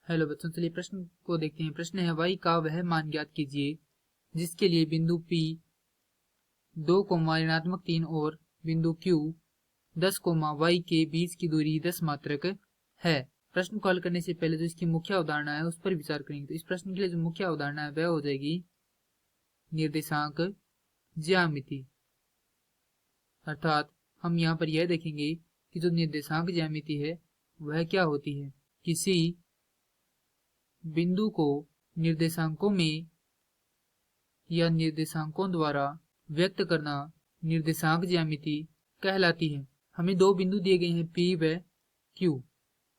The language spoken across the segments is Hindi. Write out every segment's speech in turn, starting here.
हेलो बच्चों, चलिए प्रश्न को देखते हैं। प्रश्न है y का वह मान ज्ञात कीजिए जिसके लिए बिंदु P 2, ऋणात्मक 3 और बिंदु Q 10, y के बीच की दूरी 10 मात्रक है। प्रश्न को हल करने से पहले जो इसकी मुख्य अवधारणा है उस पर विचार करेंगे। तो इस प्रश्न के लिए जो मुख्य अवधारणा है वह हो जाएगी निर्देशांक ज्यामिति। अर्थात हम यहाँ पर यह देखेंगे कि जो निर्देशांक ज्यामिति है वह क्या होती है। किसी बिंदु को निर्देशांकों में या निर्देशांकों द्वारा व्यक्त करना निर्देशांक ज्यामिति कहलाती है। हमें दो बिंदु दिए गए हैं P व Q।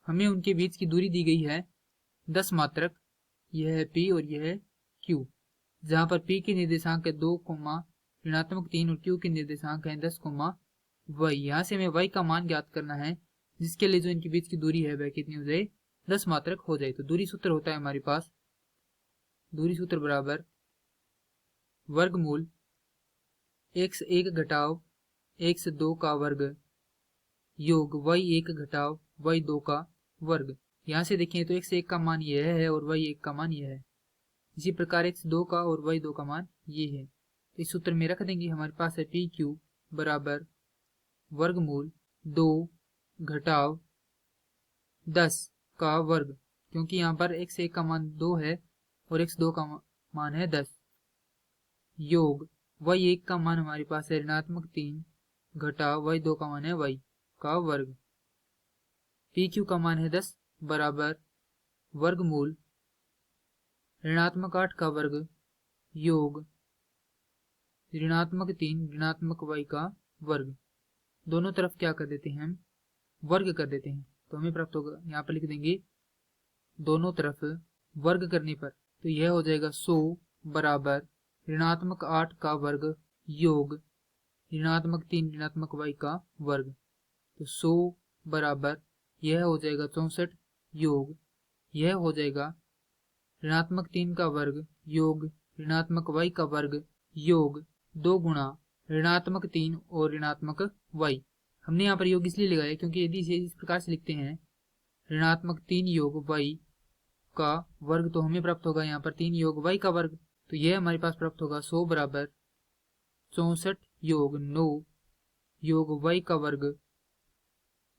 हमें उनके बीच की दूरी दी गई है 10 मात्रक। यह है P और यह है Q। जहां पर P के निर्देशांक है 2, ऋणात्मक 3 और Q के निर्देशांक है 10, y। यहाँ से हमें y का मान ज्ञात करना है जिसके लिए जो इनके बीच की दूरी है वह कितनी हो जाए, 10 मात्रक हो जाए। तो दूरी सूत्र होता है हमारे पास, दूरी सूत्र बराबर वर्गमूल x1 घटाव x2 का वर्ग योग y1 घटाव y2 का वर्ग। यहाँ से देखें तो x1 का मान यह है और y1 का मान यह है। इसी प्रकार x2 का और y2 का मान ये है। इस सूत्र में रख देंगे। हमारे पास है PQ बराबर वर्गमूल 2 घटाव 10 का वर्ग, क्योंकि यहाँ पर x1 का मान 2 है और x2 का मान है 10, योग y1 का मान हमारे पास है ऋणात्मक 3 घटाव y2 का मान है y का वर्ग। PQ का मान है 10 बराबर वर्गमूल ऋणात्मक 8 का वर्ग योग ऋणात्मक 3 ऋणात्मक y का वर्ग। दोनों तरफ क्या कर देते हैं, हम वर्ग कर देते हैं। तो हमें प्राप्त होगा, यहाँ पर लिख देंगे दोनों तरफ वर्ग करने पर, तो यह हो जाएगा 100 बराबर ऋणात्मक 8 का वर्ग योग ऋणात्मक 3 ऋणात्मक y का वर्ग। तो 100 बराबर यह हो जाएगा 64 योग यह हो जाएगा ऋणात्मक 3 का वर्ग योग ऋणात्मक y का वर्ग योग 2 गुणा ऋणात्मक 3 और ऋणात्मक y। हमने यहाँ पर योग इसलिए लगाया क्योंकि यदि इसे इस प्रकार से लिखते हैं ऋणात्मक 3 योग y का वर्ग, तो हमें प्राप्त होगा यहाँ पर 3 योग y का वर्ग। तो यह हमारे पास प्राप्त होगा 100 बराबर 64 योग 9 योग y का वर्ग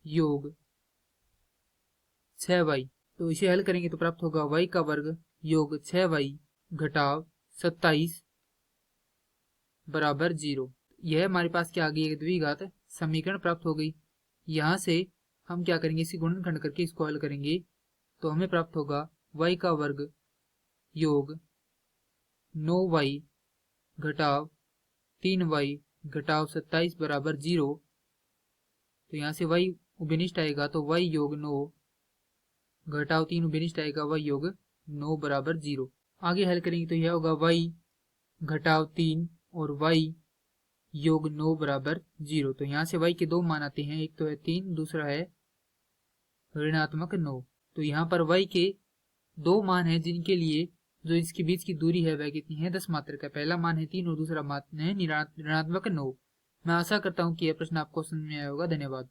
योग 6y। तो इसे हल करेंगे तो प्राप्त होगा y का वर्ग योग 6y घटाव 27 बराबर 0। यह हमारे पास क्या आ गई, एक द्विघात समीकरण प्राप्त हो गई। यहाँ से हम क्या करेंगे, इसी गुणनखंड करके इसको हल करेंगे तो हमें प्राप्त होगा y का वर्ग योग 9y घटाव 3y घटाव 27 बराबर 0। तो यहाँ से y उभयनिष्ठ आएगा तो y योग 9 घटाव 3 उभयनिष्ठ आएगा y योग 9 बराबर 0। आगे हल करेंगे तो यह होगा y घटाव 3 और y योग 9 बराबर 0। तो यहाँ से y के दो मान आते हैं, एक तो है 3, दूसरा है ऋणात्मक 9। तो यहाँ पर y के दो मान हैं जिनके लिए जो इसके बीच की दूरी है वह कितनी है, 10 मात्रक है। पहला मान है 3 और दूसरा मान है ऋणात्मक 9। मैं आशा करता हूँ कि यह प्रश्न आपको समझ में आया होगा। धन्यवाद।